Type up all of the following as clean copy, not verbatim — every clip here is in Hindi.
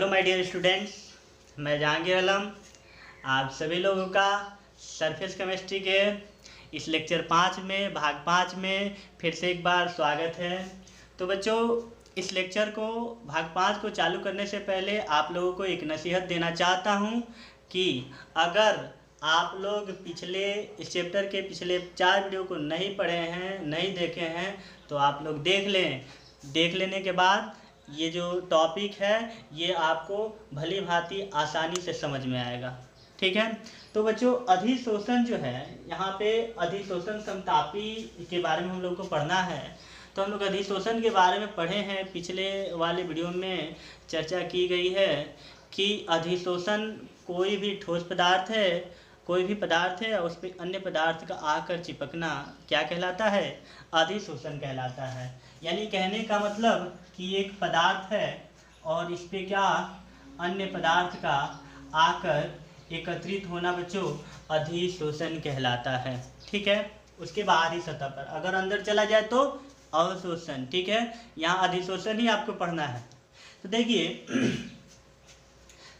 हेलो माय डियर स्टूडेंट्स, मैं जहांगीर आलम आप सभी लोगों का सरफेस केमिस्ट्री के इस लेक्चर 5 में भाग 5 में फिर से एक बार स्वागत है। तो बच्चों, इस लेक्चर को भाग 5 को चालू करने से पहले आप लोगों को एक नसीहत देना चाहता हूं कि अगर आप लोग पिछले इस चैप्टर के पिछले 4 वीडियो को नहीं पढ़े हैं, नहीं देखे हैं, तो आप लोग देख लें। देख लेने के बाद ये जो टॉपिक है ये आपको भली भांति आसानी से समझ में आएगा। ठीक है। तो बच्चों, अधिशोषण जो है, यहाँ पे अधिशोषण समतापी के बारे में हम लोग को पढ़ना है। तो हम लोग अधिशोषण के बारे में पढ़े हैं, पिछले वाले वीडियो में चर्चा की गई है कि अधिशोषण कोई भी ठोस पदार्थ है, कोई भी पदार्थ है, उस पर अन्य पदार्थ का आकर चिपकना क्या कहलाता है? अधिशोषण कहलाता है। यानी कहने का मतलब कि एक पदार्थ है और इस पे क्या अन्य पदार्थ का आकर एकत्रित होना बच्चों अधिशोषण कहलाता है। ठीक है। उसके बाहरी सतह पर अगर अंदर चला जाए तो अवशोषण। ठीक है। यहाँ अधिशोषण ही आपको पढ़ना है। तो देखिए,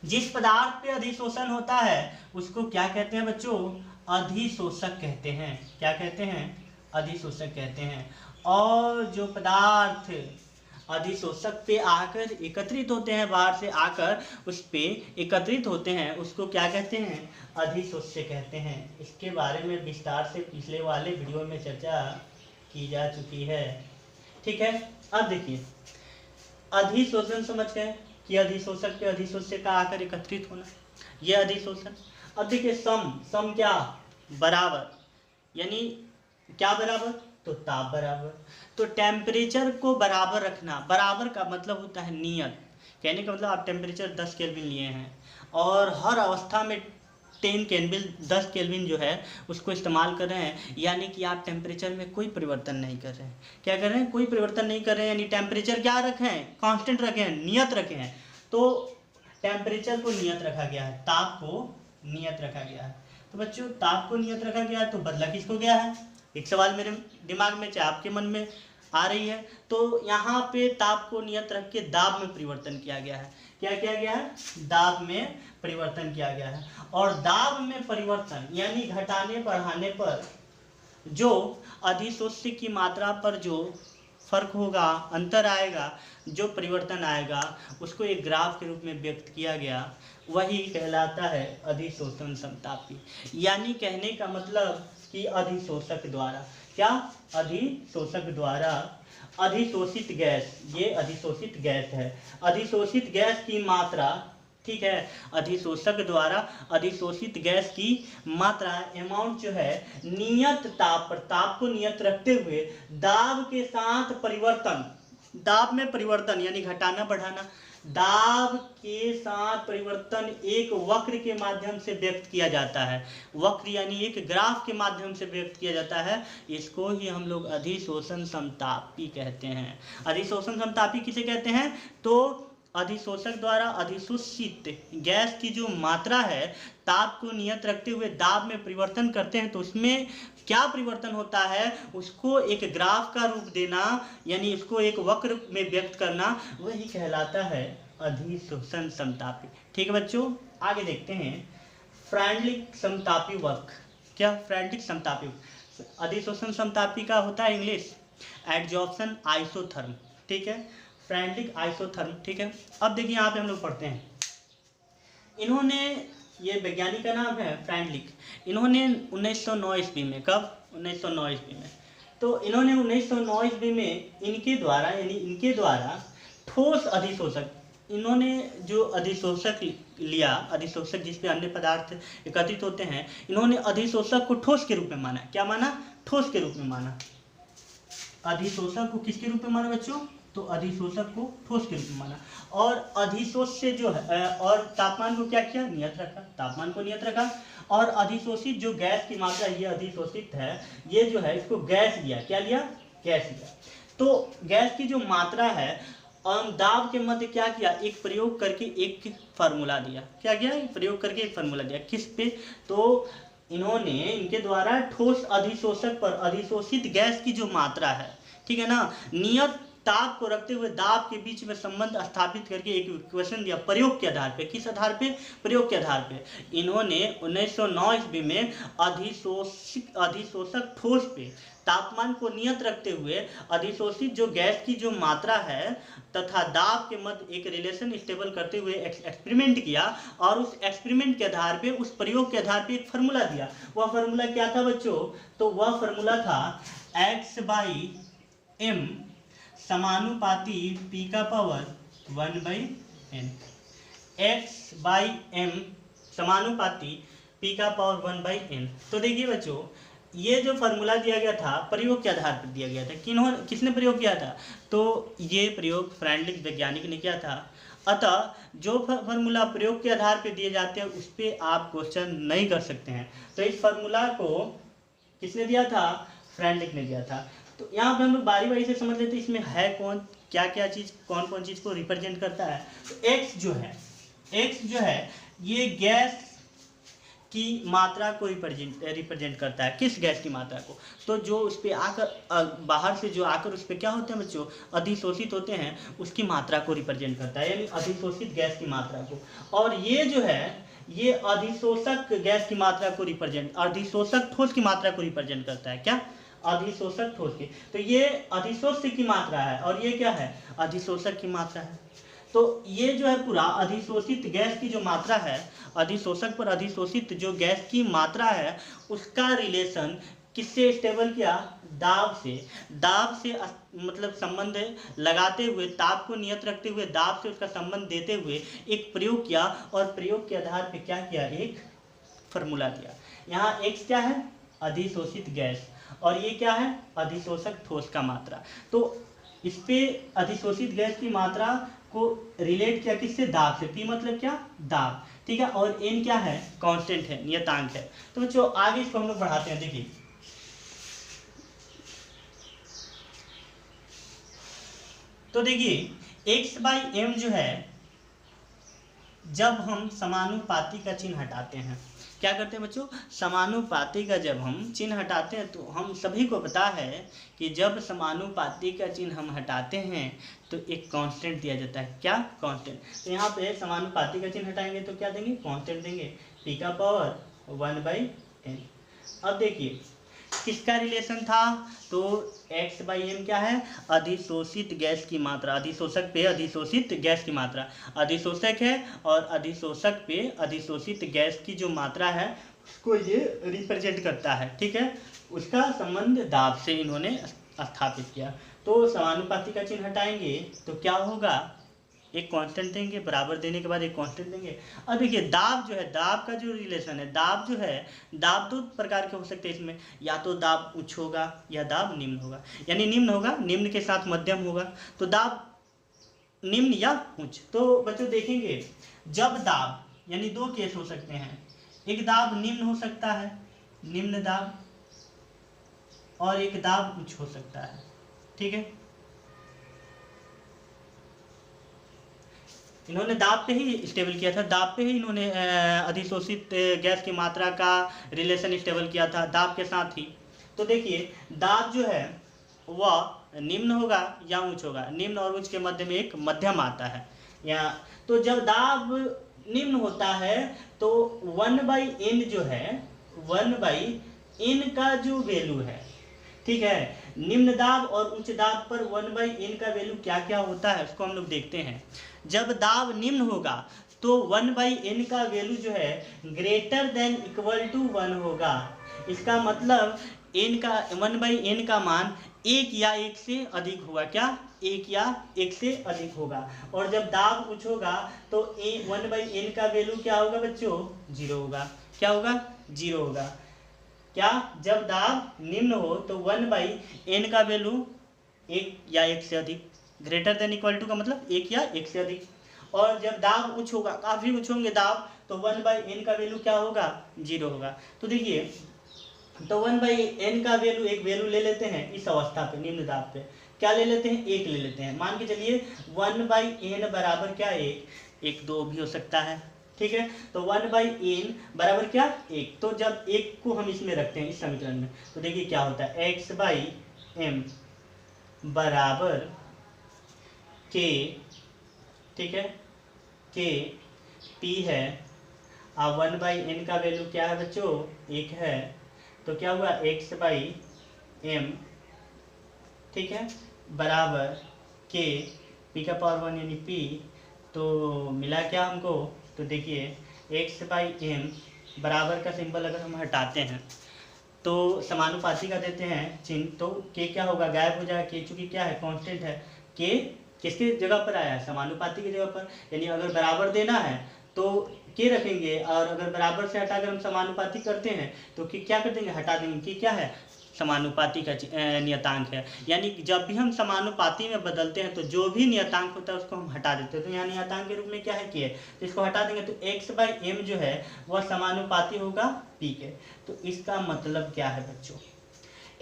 जिस पदार्थ पे अधिशोषण होता है उसको क्या कहते हैं बच्चों? अधिशोषक कहते हैं। क्या कहते हैं? अधिशोषक कहते हैं। और जो पदार्थ अधिशोषक पे आकर एकत्रित होते हैं, बाहर से आकर उस पे एकत्रित होते हैं, उसको क्या कहते हैं? अधिशोष्य कहते हैं। इसके बारे में विस्तार से पिछले वाले वीडियो में चर्चा की जा चुकी है। ठीक है। अब देखिए, अधिशोषण समझ गए कि अधिशोषक पे अधिशोष्य का आकर एकत्रित होना, यह अधिशोषण। अब देखिए, सम क्या? बराबर। यानी क्या बराबर? तो ताप बराबर। तो टेम्परेचर को बराबर रखना, बराबर का मतलब होता है नियत। कहने का मतलब आप टेम्परेचर 10 केल्विन लिए हैं और हर अवस्था में 10 केल्विन 10 केल्विन जो है उसको इस्तेमाल कर रहे हैं, यानी कि आप टेम्परेचर में कोई परिवर्तन नहीं कर रहे हैं। क्या कर रहे हैं? कोई परिवर्तन नहीं कर रहे हैं, यानी टेम्परेचर क्या रखे हैं? कांस्टेंट रखे हैं, नियत रखे हैं। तो टेम्परेचर को नियत रखा गया है, ताप को नियत रखा गया है। तो बच्चों, ताप को नियत रखा गया है तो बदला किसको गया है? एक सवाल मेरे दिमाग में चाहे आपके मन में आ रही है। तो यहाँ पे ताप को नियत रख के दाब में परिवर्तन किया गया है। क्या किया गया है? दाब में परिवर्तन किया गया है। और दाब में परिवर्तन यानी घटाने बढ़ाने पर जो अधिशोष्य की मात्रा पर जो फर्क होगा, अंतर आएगा, जो परिवर्तन आएगा, उसको एक ग्राफ के रूप में व्यक्त किया गया, वही कहलाता है अधिशोषण समतापी। यानी कहने का मतलब कि अधिशोषक द्वारा क्या? अधिशोषक द्वारा अधिशोषित गैस, ये अधिशोषित गैस है, अधिशोषित गैस की मात्रा, ठीक है, अधिशोषक द्वारा अधिशोषित गैस की मात्रा अमाउंट जो है नियत ताप पर, ताप को नियत रखते हुए दाब के साथ परिवर्तन, दाब में परिवर्तन यानी घटाना बढ़ाना, दाब के साथ परिवर्तन एक वक्र के माध्यम से व्यक्त किया जाता है। वक्र यानी एक ग्राफ के माध्यम से व्यक्त किया जाता है। इसको ही हम लोग अधिशोषण समतापी कहते हैं। अधिशोषण समतापी किसे कहते हैं? तो अधिशोषक द्वारा अधिशोषित गैस की जो मात्रा है, ताप को नियत रखते हुए दाब में परिवर्तन करते हैं, तो उसमें क्या परिवर्तन होता है उसको एक ग्राफ का रूप देना, यानी उसको एक वक्र में व्यक्त करना, वही कहलाता है अधिशोषण समतापी। ठीक है बच्चों, आगे देखते हैं फ्रेंडलिक समतापी वक्र। क्या? फ्रेंडलिक समतापी। अधिशोषण समतापी का होता है इंग्लिश एडजॉर्प्शन आइसोथर्म। ठीक है, फ्रेंडलिक आइसोथर्म। ठीक है। अब देखिए, यहाँ पे हम लोग पढ़ते हैं, इन्होंने, ये वैज्ञानिक का नाम है फ्रेंडलिक, इन्होंने 1909 ईस्वी में, कब? 1909 ईस्वी में। तो इन्होंने 1909 ईस्वी में इनके द्वारा, यानी इनके द्वारा ठोस अधिशोषक, इन्होंने जो अधिशोषक लिया, अधिशोषक जिस पे अन्य पदार्थ एकत्रित होते हैं, इन्होंने अधिशोषक को ठोस के रूप में माना। क्या माना? ठोस के रूप में माना। अधिशोषक को किसके रूप में माना बच्चों? तो अधिशोषक को ठोस के रूप में माना। और अधिशोष्य जो है, और तापमान को क्या किया? नियत रखा, तापमान को नियत रखा। और अधिशोषित जो गैस की मात्रा, ये अधिशोषित है, ये जो है इसको गैस लिया। क्या लिया? गैस लिया। तो गैस की जो मात्रा है, दाब के मध्य क्या किया? एक प्रयोग करके एक फार्मूला दिया। क्या किया? प्रयोग करके एक फार्मूला दिया। किस पे? तो इन्होंने, इनके द्वारा ठोस अधिशोषक पर अधिशोषित गैस की जो मात्रा है, ठीक है ना, नियत ताप को रखते हुए दाब के बीच में संबंध स्थापित करके एक इक्वेशन दिया प्रयोग के आधार पे। किस आधार पे? प्रयोग के आधार पे। इन्होंने 1909 ईस्वी में अधिशोषक ठोस पे तापमान को नियत रखते हुए अधिशोषित जो गैस की जो मात्रा है तथा दाब के मध्य एक रिलेशन स्टेबल करते हुए एक्सपेरिमेंट किया, और उस एक्सपेरिमेंट के आधार पे, उस प्रयोग के आधार पे एक फार्मूला दिया। वह फार्मूला क्या था बच्चों? तो वह फार्मूला था x/m समानुपाती p का पावर 1/n। x/m समानुपाती p का पावर 1/n। तो देखिए बच्चों, ये जो फार्मूला दिया गया था प्रयोग के आधार पर दिया गया था। किसने प्रयोग किया था? तो ये प्रयोग फ्रेडरिक वैज्ञानिक ने किया था। अतः जो फार्मूला प्रयोग के आधार पर दिए जाते हैं उस पर आप क्वेश्चन नहीं कर सकते हैं। तो इस फार्मूला को किसने दिया था? फ्रेडरिक ने दिया था। तो यहाँ पे हम लोग बारी बारी से समझ लेते हैं इसमें है कौन, क्या क्या चीज़, कौन कौन चीज़ को रिप्रेजेंट करता है। तो x जो है ये गैस की मात्रा को रिप्रेजेंट करता है। किस गैस की मात्रा को? तो जो उस पर आकर बाहर से जो आकर उस पर क्या होते हैं बच्चों? अधिशोषित होते हैं, उसकी मात्रा को रिप्रेजेंट करता है, यानी अधिशोषित गैस की मात्रा को। और ये जो है ये अधिशोषक गैस की मात्रा को अधिशोषक ठोस की मात्रा को रिप्रेजेंट करता है। क्या? अधिशोषक ठोस की। तो ये अधिशोष्य की मात्रा है और ये क्या है? अधिशोषक की मात्रा है। तो ये जो है पूरा अधिशोषित गैस की जो मात्रा है, अधिशोषक पर अधिशोषित जो गैस की मात्रा है उसका रिलेशन किससे स्टेबल किया? दाब से मतलब संबंध लगाते हुए, ताप को नियत रखते हुए दाब से उसका संबंध देते हुए एक प्रयोग किया, और प्रयोग के आधार पे क्या किया? एक फार्मूला दिया। यहाँ x क्या है? अधिशोषित गैस, और ये क्या है? अधिशोषक ठोस का मात्रा। तो इस पे अधिशोषित गैस की मात्रा को रिलेट किया किससे? दाब से। P मतलब क्या? दाब, ठीक है। और n क्या है? कांस्टेंट है, नियतांक है। तो बच्चों आगे इसको हम लोग बढ़ाते हैं। देखिए तो देखिए x/m जो है, जब हम समानुपाती का चिन्ह हटाते हैं, क्या करते हैं बच्चों? समानुपाती का जब हम चिन्ह हटाते हैं तो हम सभी को पता है कि जब समानुपाती का चिन्ह हम हटाते हैं तो एक कांस्टेंट दिया जाता है। क्या? कांस्टेंट। तो यहाँ पे समानुपाती का चिन्ह हटाएंगे तो क्या देंगे? कांस्टेंट देंगे, p का पावर 1/n। अब देखिए किसका रिलेशन था? तो x/m क्या है? अधिशोषित गैस की मात्रा। अधिशोषक पे अधिशोषित गैस की मात्रा, अधिशोषक है और अधिशोषक पे अधिशोषित गैस की जो मात्रा है उसको ये रिप्रेजेंट करता है, ठीक है। उसका संबंध दाब से इन्होंने स्थापित किया। तो समानुपाती का चिन्ह हटाएंगे तो क्या होगा? एक कांस्टेंट देंगे, बराबर देने के बाद एक कांस्टेंट देंगे। अब देखिए दाब जो है, दाब का जो रिलेशन है, दाब जो है, दाब दो प्रकार के हो सकते हैं इसमें, या तो दाब उच्च होगा या दाब निम्न होगा। यानी निम्न होगा, निम्न के साथ मध्यम होगा, तो दाब निम्न या उच्च। तो बच्चों देखेंगे जब दाब, यानी दो केस हो सकते हैं, एक दाब निम्न हो सकता है, निम्न दाब, और एक दाब उच्च हो सकता है, ठीक है। इन्होंने दाब पे ही स्टेबल किया था, दाब पे ही इन्होंने अधिशोषित गैस की मात्रा का रिलेशन स्टेबल किया था दाब के साथ ही। तो देखिए दाब जो है वह निम्न होगा या उच्च होगा, निम्न और उच्च के मध्य में एक मध्यम आता है यहाँ। तो जब दाब निम्न होता है तो 1/n जो है, 1/n का जो वैल्यू है, ठीक है, निम्न दाब और उच्च दाब पर 1/n का वैल्यू क्या क्या होता है उसको हम लोग देखते हैं। जब दाब निम्न होगा तो 1/n का वैल्यू जो है ग्रेटर देन इक्वल टू 1 होगा। इसका मतलब n का 1/n का मान 1 या 1 से अधिक होगा। क्या? 1 या 1 से अधिक होगा। और जब दाब उच्च होगा तो 1/n का वैल्यू क्या होगा बच्चों? 0 होगा। क्या होगा? 0 होगा। क्या? जब दाब निम्न हो तो 1/n का वैल्यू 1 या 1 से अधिक, ग्रेटर देन इक्वल टू का मतलब 1 या 1 से अधिक। और जब दाब उच्च होगा, काफ़ी उच्च होंगे दाब, तो 1/n का वैल्यू क्या होगा? 0 होगा। तो देखिए, तो 1/n का वैल्यू, एक वैल्यू ले लेते हैं इस अवस्था पे, निम्न दाब पे, क्या ले लेते हैं? 1 ले लेते हैं। मान के चलिए 1/n बराबर क्या? 1, 2 भी हो सकता है, ठीक है। तो 1/n बराबर क्या? 1। तो जब 1 को हम इसमें रखते हैं इस समीकरण में, तो देखिए क्या होता है, x/m बराबर के, ठीक है, के पी है। अब 1/n का वैल्यू क्या है बच्चों, 1 है, तो क्या हुआ x/m, ठीक है, बराबर के पी का पावर 1 यानी p, तो मिला क्या हमको, तो देखिए x/m बराबर का सिंबल अगर हम हटाते हैं तो समानुपाती का देते हैं चिन्ह, तो के क्या होगा, गायब हो जाएगा। के चूंकि क्या है, कांस्टेंट है, के किसके जगह पर आया है, समानुपाती की जगह पर, यानी अगर बराबर देना है तो के रखेंगे, और अगर बराबर से हटाकर हम समानुपाती करते हैं तो कि क्या कर देंगे, हटा देंगे। कि क्या है, समानुपाती का नियतांक है, यानी जब भी हम समानुपाती में बदलते हैं तो जो भी नियतांक होता है उसको हम हटा देते हैं। तो यहाँ नियतांक के रूप में क्या है, के, तो इसको हटा देंगे, तो x/m जो है वह समानुपाती होगा p के। तो इसका मतलब क्या है बच्चों,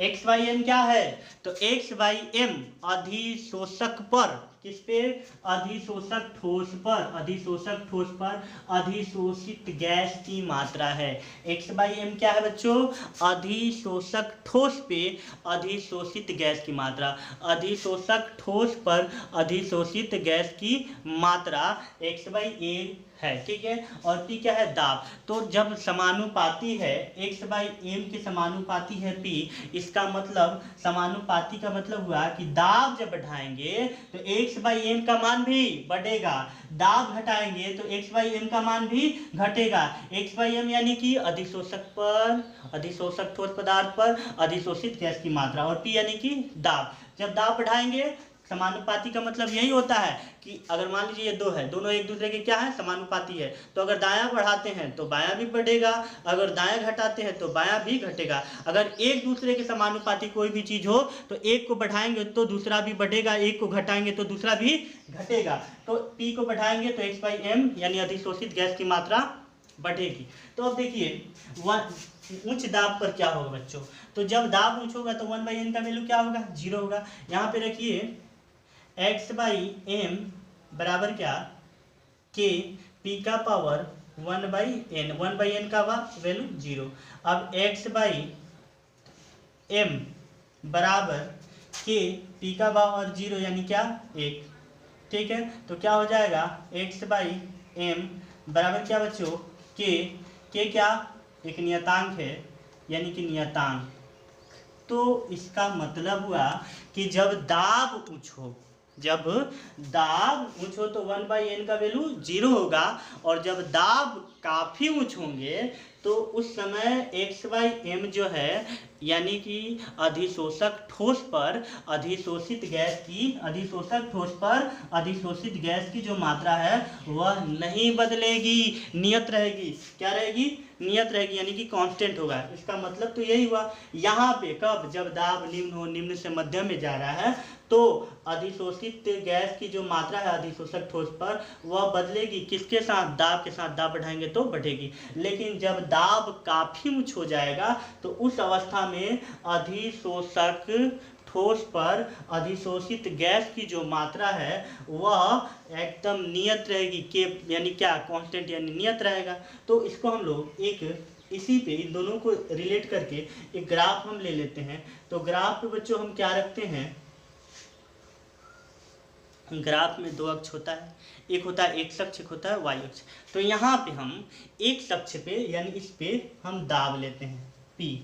x/m क्या है, तो x/m अधिशोषक पर, किस पे, अधिशोषक ठोस पर, अधिशोषक ठोस पर अधिशोषित गैस की मात्रा है। x/m क्या है बच्चों, अधिशोषक ठोस पे अधिशोषित गैस की मात्रा, अधिशोषक ठोस पर अधिशोषित गैस की मात्रा x/a है, ठीक है, और p क्या है, दाब। तो जब समानुपाती है, x/m के समानुपाती है p, इसका मतलब समानुपाती का मतलब हुआ कि दाब जब बढ़ाएंगे तो x/m का मान भी बढ़ेगा, दाब घटाएंगे तो x/m का मान भी घटेगा। x/m यानी कि अधिशोषक पर, अधिशोषक ठोस पदार्थ पर अधिशोषित गैस की मात्रा, और p यानी कि दाब। जब दाब बढ़ाएंगे, समानुपाती का मतलब यही होता है कि अगर मान लीजिए ये दो है, दोनों एक दूसरे के क्या है, समानुपाती है, तो अगर दायां बढ़ाते हैं तो बायां भी बढ़ेगा, अगर दायां घटाते हैं तो बायां भी घटेगा। अगर एक दूसरे के समानुपाती कोई भी चीज हो तो एक को बढ़ाएंगे तो दूसरा भी बढ़ेगा, एक को घटाएंगे तो दूसरा भी घटेगा। तो p को बढ़ाएंगे तो x/m यानी अधिशोषित गैस की मात्रा बढ़ेगी। तो अब देखिए उच्च दाब पर क्या होगा बच्चों, तो जब दाब उच्च होगा तो 1/n का वैल्यू क्या होगा, 0 होगा। यहाँ पे रखिए x/m बराबर क्या, के p का पावर 1/n, 1/n का वैल्यू 0। अब x/m बराबर के p का पावर 0 यानी क्या, 1, ठीक है, तो क्या हो जाएगा x/m बराबर क्या बच्चों, के क्या, एक नियतांक है, यानी कि नियतांक। तो इसका मतलब हुआ कि जब दाब उच्च हो, जब दाब उच्च हो तो 1/n का वैल्यू 0 होगा, और जब दाब काफ़ी उच्च होंगे तो उस समय x/m जो है यानी कि अधिशोषक ठोस पर अधिशोषित गैस की, अधिशोषक ठोस पर अधिशोषित गैस की जो मात्रा है वह नहीं बदलेगी, नियत रहेगी। क्या रहेगी, नियत रहेगी, यानी कि कांस्टेंट होगा। इसका मतलब तो यही हुआ, यहाँ पे कब, जब दाब निम्न हो, निम्न से मध्यम में जा रहा है तो अधिशोषित गैस की जो मात्रा है अधिशोषक ठोस पर वह बदलेगी, किसके साथ, दाब के साथ, दाब बढ़ाएंगे तो बढ़ेगी। लेकिन जब दाब काफ़ी उच्च हो जाएगा तो उस अवस्था में अधिशोषक ठोस पर अधिशोषित गैस की जो मात्रा है वह एकदम नियत रहेगी, के यानी क्या, कांस्टेंट यानी नियत रहेगा। तो इसको हम लोग एक इसी पे, इन दोनों को रिलेट करके एक ग्राफ हम ले लेते हैं। तो ग्राफ पे बच्चों हम क्या रखते हैं, ग्राफ में दो अक्ष होता है, एक होता है एक्स अक्ष, एक होता है वाई अक्ष। तो यहाँ पे हम एक्स अक्ष पे यानी इस पे हम दाब लेते हैं P,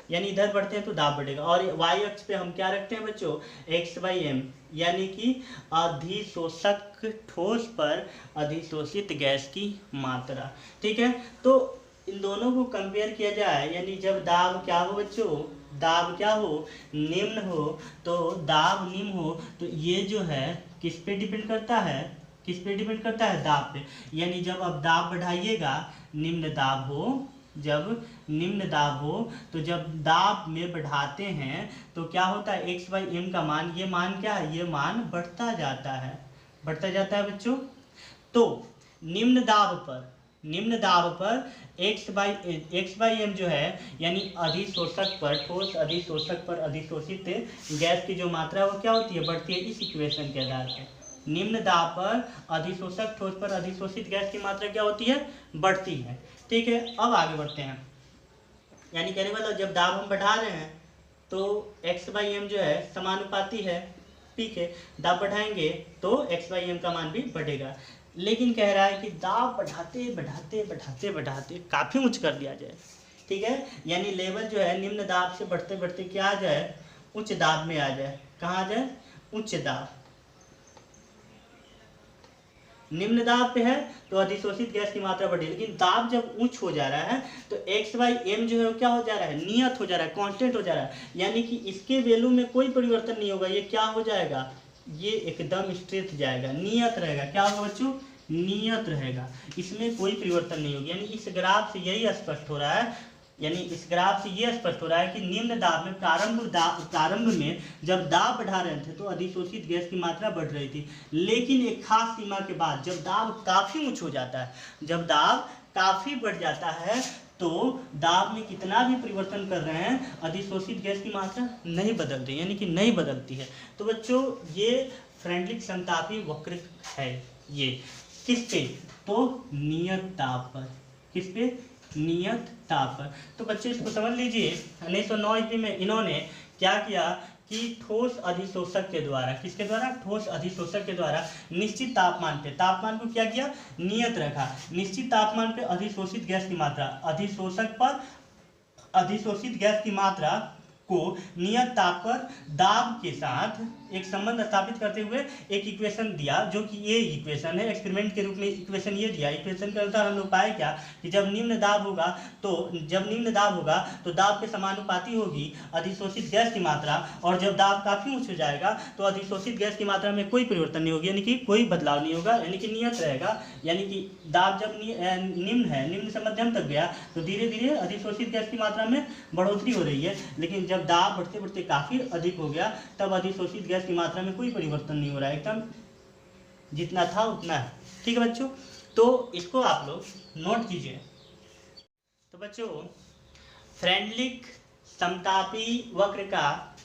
यानी इधर बढ़ते हैं तो दाब बढ़ेगा, और वाई अक्ष पे हम क्या रखते हैं बच्चों, x/m यानी कि अधिशोषक ठोस पर अधिशोषित गैस की मात्रा, ठीक है। तो इन दोनों को कंपेयर किया जाए, यानी जब दाब क्या हो बच्चों, दाब क्या हो, निम्न हो, तो दाब निम्न हो तो ये जो है किस पे डिपेंड करता है, किस पे डिपेंड करता है, दाब पे। यानी जब अब दाब बढ़ाइएगा, निम्न दाब हो, जब निम्न दाब हो तो जब दाब में बढ़ाते हैं तो क्या होता है, x/m का मान, ये मान क्या है, ये मान बढ़ता जाता है, बढ़ता जाता है बच्चों। तो निम्न दाब पर, निम्न दाब पर x/m जो है यानी अधिशोषक पर, ठोस अधिशोषक पर अधिशोषित गैस की जो मात्रा है वो क्या होती है, बढ़ती है। इस इक्वेशन के आधार पर निम्न दाब पर अधिशोषक ठोस पर अधिशोषित गैस की मात्रा क्या होती है, बढ़ती है, ठीक है। अब आगे बढ़ते हैं, यानी कहने वाला जब दाब हम बढ़ा रहे हैं तो x/m जो है समानुपाती है ठीक है, दाब बढ़ाएंगे तो x/m का मान भी बढ़ेगा। लेकिन कह रहा है कि दाब बढ़ाते बढ़ाते बढ़ाते बढ़ाते काफ़ी उच्च कर दिया जाए, ठीक है, यानी लेवल जो है निम्न दाब से बढ़ते बढ़ते क्या आ जाए, उच्च दाब में आ जाए। कहाँ आ जाए, उच्च दाब। निम्न दाब पे है तो अधिशोषित गैस की मात्रा बढ़ी, लेकिन दाब जब उच्च हो जा रहा है तो x/m जो है वो क्या हो जा रहा है, नियत हो जा रहा है, कांस्टेंट हो जा रहा है, यानी कि इसके वैल्यू में कोई परिवर्तन नहीं होगा। ये क्या हो जाएगा, ये एकदम स्थिर जाएगा, नियत रहेगा। क्या होगा बच्चों, नियत रहेगा, इसमें कोई परिवर्तन नहीं होगा। यानी इस ग्राफ से यही स्पष्ट हो रहा है, यानी इस ग्राफ से ये स्पष्ट हो रहा है कि निम्न दाब में प्रारंभ में जब दाब बढ़ा रहे थे तो अधिशोषित गैस की मात्रा बढ़ रही थी, लेकिन एक खास सीमा के बाद जब दाब काफ़ी उच्च हो जाता है, जब दाब काफ़ी बढ़ जाता है तो दाब में कितना भी परिवर्तन कर रहे हैं अधिशोषित गैस की मात्रा नहीं बदलती, यानी कि नहीं बदलती है। तो बच्चों ये फ्रेंडलिक समतापी वक्र है, ये किस पे, तो नियत ताप पर। किस पे, नियत ताप पर। तो बच्चे इसको समझ लीजिए, 1909 ईस्वी में इन्होंने क्या किया कि ठोस अधिशोषक के द्वारा, किसके द्वारा, ठोस अधिशोषक के द्वारा निश्चित तापमान पे, तापमान को क्या किया, नियत रखा। निश्चित तापमान पे अधिशोषित गैस की मात्रा, अधिशोषक पर अधिशोषित गैस की मात्रा को नियत ताप पर दाब के साथ एक संबंध स्थापित करते हुए एक इक्वेशन दिया, जो कि ये इक्वेशन है, एक्सपेरिमेंट के रूप में इक्वेशन ये दिया। इक्वेशन के अनुसार हम लोग पाए क्या कि जब निम्न दाब होगा तो दाब के समानुपाती होगी अधिशोषित गैस की मात्रा, और जब दाब काफ़ी उच्च हो जाएगा तो अधिशोषित गैस की मात्रा में कोई परिवर्तन नहीं होगी, यानी कि कोई बदलाव नहीं होगा, यानी कि नियत रहेगा। यानी कि दाब जब निम्न है, निम्न से मध्यम तक गया तो धीरे धीरे अधिशोषित गैस की मात्रा में बढ़ोतरी हो रही है, लेकिन जब दाब बढ़ते बढ़ते काफ़ी अधिक हो गया तब अधिशोषित गैस की मात्रा में कोई परिवर्तन नहीं हो रहा है, एकदम जितना था उतना है। ठीक है बच्चों, तो इसको आप लोग नोट कीजिए। तो बच्चों फ्रेंडलिक समतापी वक्र का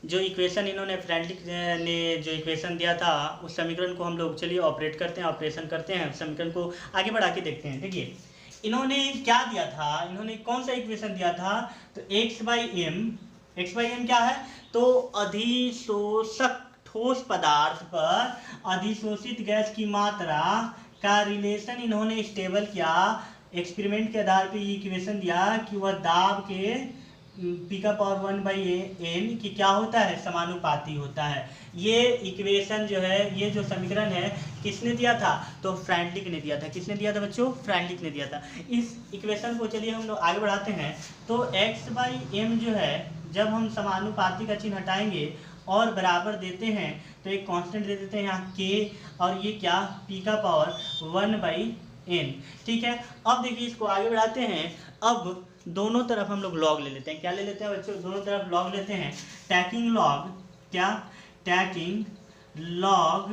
जो इक्वेशन इन्होंने फ्रेंडलिक ने जो इक्वेशन दिया था उस समीकरण को हम लोग चलिए ऑपरेट करते हैं, ऑपरेशन करते हैं, समीकरण को आगे बढ़ा के देखते हैं। देखिए इन्होंने क्या दिया था, इन्होंने कौन सा इक्वेशन दिया था, तो x/m क्या है, तो अधिशोषक ठोस पदार्थ पर अधिशोषित गैस की मात्रा का रिलेशन इन्होंने स्टेबल किया। एक्सपेरिमेंट के आधार पे ये इक्वेशन दिया कि वह दाब के p⁴1/n की क्या होता है, समानुपाती होता है। ये इक्वेशन जो है, ये जो समीकरण है किसने दिया था, तो फ्रेंडलिक ने दिया था। किसने दिया था बच्चों, फ्रेंडलिक ने दिया था। इस इक्वेशन को चलिए हम लोग आगे बढ़ाते हैं। तो x/m जो है, जब हम समानुपाती का चिन्ह हटाएंगे और बराबर देते हैं तो एक कांस्टेंट दे देते हैं यहाँ k, और ये क्या p⁴1/n, ठीक है। अब देखिए इसको आगे बढ़ाते हैं। अब दोनों तरफ हम लोग लॉग ले लेते हैं। क्या ले लेते हैं बच्चों, दोनों तरफ लॉग लेते हैं। टैकिंग लॉग, क्या, taking log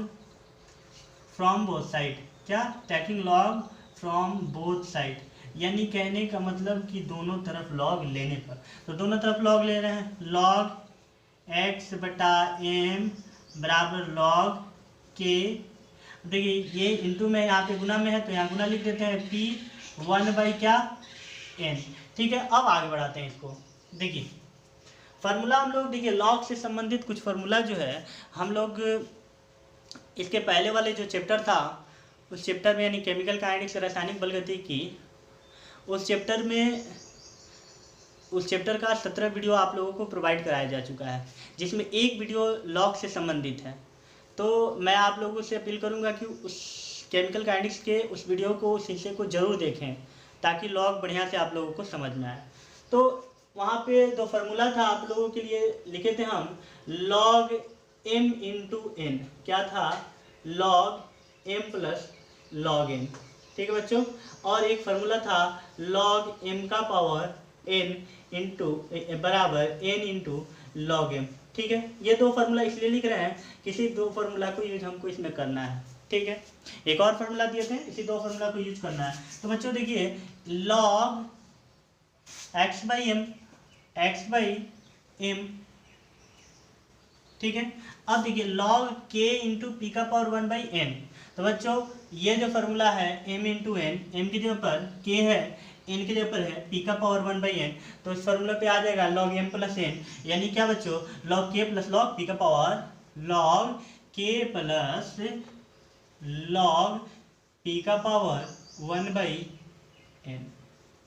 from both side, क्या, taking log from both side, यानी कहने का मतलब कि दोनों तरफ लॉग लेने पर, तो दोनों तरफ लॉग ले रहे हैं। लॉग x/m बराबर लॉग k, देखिए ये इंटू में यहाँ पे गुना में है तो यहाँ गुना लिख देते हैं, p1/n, ठीक है। अब आगे बढ़ाते हैं इसको। देखिए फार्मूला हम लोग, देखिए लॉग से संबंधित कुछ फार्मूला जो है हम लोग इसके पहले वाले जो चैप्टर था उस चैप्टर में, यानी केमिकल काइनेटिक्स रासायनिक बलगतिकी, उस चैप्टर का 17 वीडियो आप लोगों को प्रोवाइड कराया जा चुका है, जिसमें एक वीडियो लॉग से संबंधित है। तो मैं आप लोगों से अपील करूंगा कि उस केमिकल काइनेटिक्स के उस वीडियो को, उस हिस्से को जरूर देखें, ताकि लॉग बढ़िया से आप लोगों को समझ में आए। तो वहाँ पे दो फार्मूला था आप लोगों के लिए, लिखे थे हम log m × n, क्या था, log m + log n, ठीक है बच्चों। और एक फार्मूला था log m⁴n बराबर n × log m, ठीक है। ये दो फार्मूला इसलिए लिख रहे हैं, किसी दो फार्मूला को यूज हमको इसमें करना है, ठीक है। एक और फार्मूला दिए थे, इसी दो फार्मूला को यूज करना है। तो बच्चों देखिए log x/m, ठीक है। अब देखिए log k × p⁴1/n, तो बच्चों ये जो फार्मूला है m × n, m की जगह पर k है, n की जगह पर है p⁴1/n, तो इस फार्मूला पे आ जाएगा log m + n, यानी क्या बच्चों, log k + log p⁴, log k plus log p का पावर 1/n।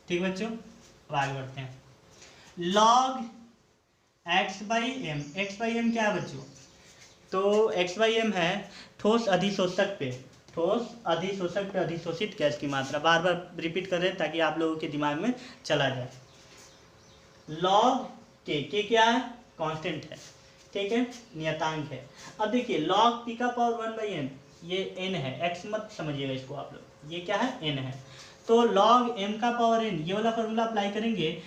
ठीक बच्चों, अब आगे बढ़ते हैं। log x/m, x/m क्या है बच्चों? तो x/m है ठोस अधिशोषक पे, ठोस अधिशोषक पे अधिशोषित गैस की मात्रा। बार बार रिपीट कर रहे हैं ताकि आप लोगों के दिमाग में चला जाए। log k क्या है? कांस्टेंट है, ठीक है, नियतांक है। अब देखिए log p का पावर 1/n, ये n है, x मत समझिएगा इसको आप लोग, ये क्या है? n है। तो log m का पावर n, ये वाला फॉर्मूला अप्लाई करेंगे।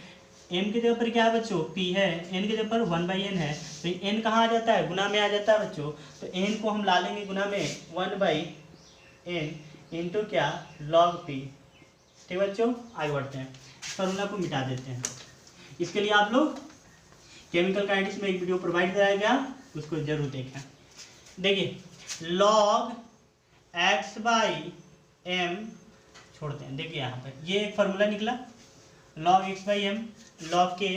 m की जगह पर क्या है बच्चों? p है, n की जगह पर 1/n है, तो n कहाँ आ जाता है? गुना में आ जाता है बच्चों। तो n को हम ला लेंगे गुना में 1/n इंटू क्या? log p। ठीक बच्चों, आगे बढ़ते हैं, फॉर्मूला को मिटा देते हैं। इसके लिए आप लोग केमिकल काइनेटिक्स में एक वीडियो प्रोवाइड कराया गया, उसको जरूर देखें। देखिए log x/m छोड़ते हैं। देखिए यहाँ पर ये एक फार्मूला निकला, log x/m log k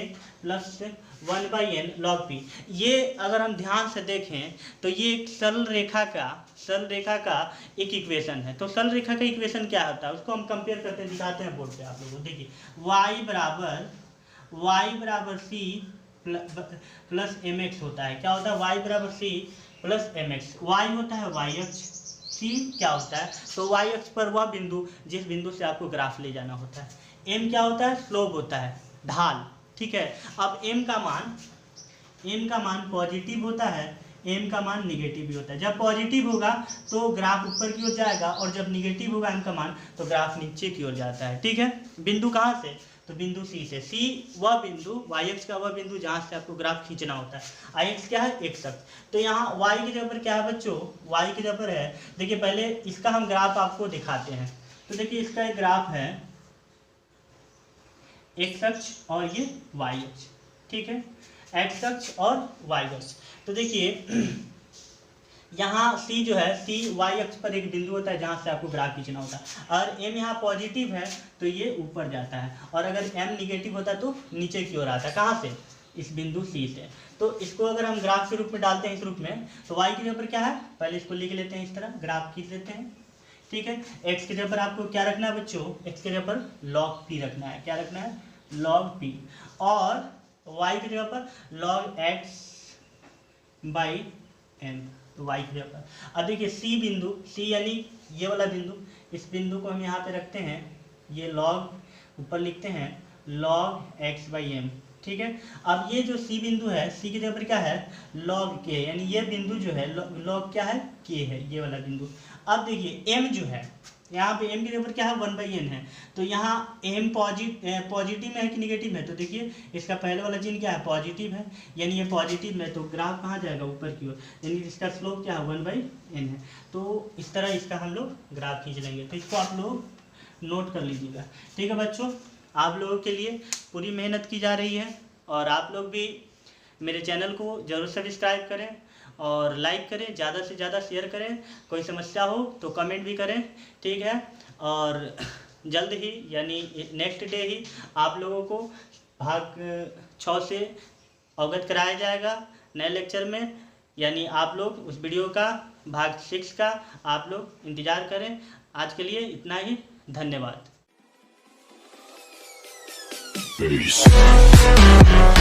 plus 1/n log p। ये अगर हम ध्यान से देखें तो ये एक सरल रेखा का एक इक्वेशन है। तो सरल रेखा का इक्वेशन क्या होता है उसको हम कंपेयर करते हैं, दिखाते हैं बोर्ड पे आप लोगों को। देखिए y बराबर c प्लस mx होता है। क्या होता है? y बराबर c प्लस mx। y होता है y अक्ष, c क्या होता है? तो y अक्ष पर वह बिंदु जिस बिंदु से आपको ग्राफ ले जाना होता है। m क्या होता है? स्लोप होता है, ढाल। ठीक है, अब m का मान पॉजिटिव होता है, m का मान निगेटिव भी होता है। जब पॉजिटिव होगा तो ग्राफ ऊपर की ओर जाएगा, और जब निगेटिव होगा m का मान तो ग्राफ नीचे की ओर जाता है। ठीक है, बिंदु कहाँ से? तो बिंदु C से। C वह बिंदु, y अक्ष का वह बिंदु जहाँ से आपको ग्राफ खींचना होता है। I अक्ष क्या है? x अक्ष। तो यहाँ y की जगह पर क्या है बच्चों? y की जगह पर है, देखिए पहले इसका हम ग्राफ आपको दिखाते हैं। तो देखिए इसका एक ग्राफ है x अक्ष और ये y अक्ष, ठीक है, x अक्ष और y अक्ष। तो देखिए यहाँ C जो है, C y अक्ष पर एक बिंदु होता है जहाँ से आपको ग्राफ खींचना होता है। और m यहाँ पॉजिटिव है तो ये ऊपर जाता है, और अगर m निगेटिव होता है तो नीचे की ओर आता है। कहाँ से? इस बिंदु C से। तो इसको अगर हम ग्राफ के रूप में डालते हैं इस रूप में, तो y की जगह पर क्या है? पहले इसको लिख लेते हैं, इस तरह ग्राफ खींच लेते हैं। ठीक है, x की जगह पर आपको क्या रखना है बच्चों? x की जगह पर log p रखना है। क्या रखना है? log p। और y की जगह पर log x/n, तो y की जगह पर। अब देखिए C बिंदु, C यानी ये वाला बिंदु, इस बिंदु को हम यहाँ पे रखते हैं, ये log ऊपर लिखते हैं log x/m। ठीक है, अब ये जो C बिंदु है, C की जगह पर क्या है? log k, यानी ये बिंदु जो है log क्या है? k है, ये वाला बिंदु। अब देखिए m जो है, यहाँ पे m की जगह पर क्या है? 1/n है। तो यहाँ m पॉजिटिव में है कि निगेटिव में? तो देखिए इसका पहले वाला चिन्ह क्या है? पॉजिटिव है, यानी ये पॉजिटिव में, तो ग्राफ कहाँ जाएगा? ऊपर की ओर, यानी इसका स्लोप क्या है? 1/n है। तो इस तरह इसका हम लोग ग्राफ खींच लेंगे। तो इसको आप लोग नोट कर लीजिएगा। ठीक है बच्चों, आप लोगों के लिए पूरी मेहनत की जा रही है, और आप लोग भी मेरे चैनल को ज़रूर सब्सक्राइब करें और लाइक करें, ज़्यादा से ज़्यादा शेयर करें। कोई समस्या हो तो कमेंट भी करें, ठीक है। और जल्द ही यानी नेक्स्ट डे ही आप लोगों को भाग 6 से अवगत कराया जाएगा नए लेक्चर में, यानी आप लोग उस वीडियो का भाग 6 का आप लोग इंतज़ार करें। आज के लिए इतना ही, धन्यवाद। Peace.